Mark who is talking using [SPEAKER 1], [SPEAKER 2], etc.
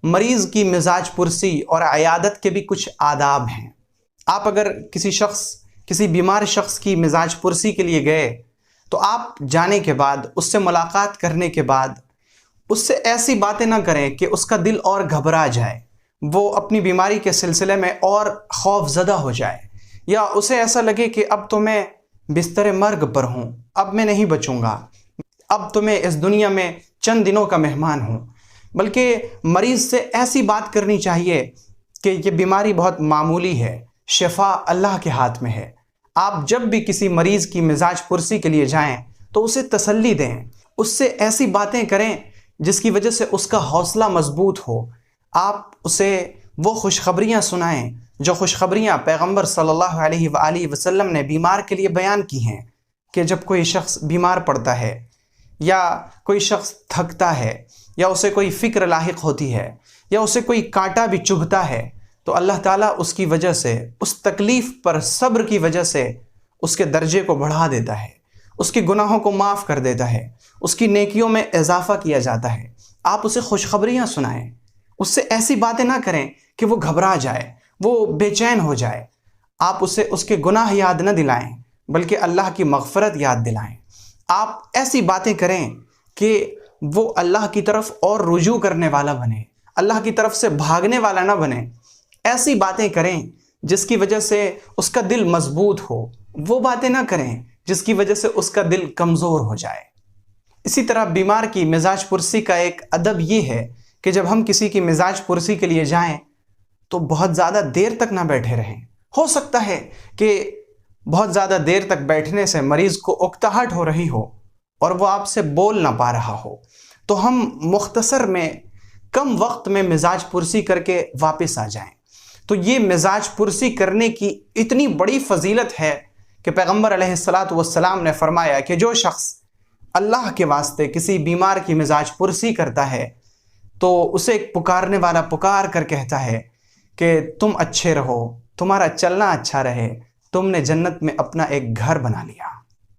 [SPEAKER 1] مریض کی مزاج پرسی اور عیادت کے بھی کچھ آداب ہیں۔ آپ اگر کسی بیمار شخص کی مزاج پرسی کے لیے گئے تو آپ جانے کے بعد، اس سے ملاقات کرنے کے بعد اس سے ایسی باتیں نہ کریں کہ اس کا دل اور گھبرا جائے، وہ اپنی بیماری کے سلسلے میں اور خوف زدہ ہو جائے، یا اسے ایسا لگے کہ اب تو میں بستر مرگ پر ہوں، اب میں نہیں بچوں گا، اب تو میں اس دنیا میں چند دنوں کا مہمان ہوں۔ بلکہ مریض سے ایسی بات کرنی چاہیے کہ یہ بیماری بہت معمولی ہے، شفا اللہ کے ہاتھ میں ہے۔ آپ جب بھی کسی مریض کی مزاج پرسی کے لیے جائیں تو اسے تسلی دیں، اس سے ایسی باتیں کریں جس کی وجہ سے اس کا حوصلہ مضبوط ہو۔ آپ اسے وہ خوشخبریاں سنائیں جو خوشخبریاں پیغمبر صلی اللہ علیہ وآلہ وسلم نے بیمار کے لیے بیان کی ہیں، کہ جب کوئی شخص بیمار پڑتا ہے یا کوئی شخص تھکتا ہے یا اسے کوئی فکر لاحق ہوتی ہے یا اسے کوئی کانٹا بھی چبھتا ہے تو اللہ تعالیٰ اس کی وجہ سے، اس تکلیف پر صبر کی وجہ سے اس کے درجے کو بڑھا دیتا ہے، اس کے گناہوں کو معاف کر دیتا ہے، اس کی نیکیوں میں اضافہ کیا جاتا ہے۔ آپ اسے خوشخبریاں سنائیں، اس سے ایسی باتیں نہ کریں کہ وہ گھبرا جائے، وہ بے چین ہو جائے۔ آپ اسے اس کے گناہ یاد نہ دلائیں بلکہ اللہ کی مغفرت یاد دلائیں۔ آپ ایسی باتیں کریں کہ وہ اللہ کی طرف اور رجوع کرنے والا بنے، اللہ کی طرف سے بھاگنے والا نہ بنے۔ ایسی باتیں کریں جس کی وجہ سے اس کا دل مضبوط ہو، وہ باتیں نہ کریں جس کی وجہ سے اس کا دل کمزور ہو جائے۔ اسی طرح بیمار کی مزاج پرسی کا ایک ادب یہ ہے کہ جب ہم کسی کی مزاج پرسی کے لیے جائیں تو بہت زیادہ دیر تک نہ بیٹھے رہیں۔ ہو سکتا ہے کہ بہت زیادہ دیر تک بیٹھنے سے مریض کو اکتاہٹ ہو رہی ہو اور وہ آپ سے بول نہ پا رہا ہو، تو ہم مختصر میں کم وقت میں مزاج پرسی کر کے واپس آ جائیں۔ تو یہ مزاج پرسی کرنے کی اتنی بڑی فضیلت ہے کہ پیغمبر علیہ السلام نے فرمایا کہ جو شخص اللہ کے واسطے کسی بیمار کی مزاج پرسی کرتا ہے تو اسے ایک پکارنے والا پکار کر کہتا ہے کہ تم اچھے رہو، تمہارا چلنا اچھا رہے، تم نے جنت میں اپنا ایک گھر بنا لیا۔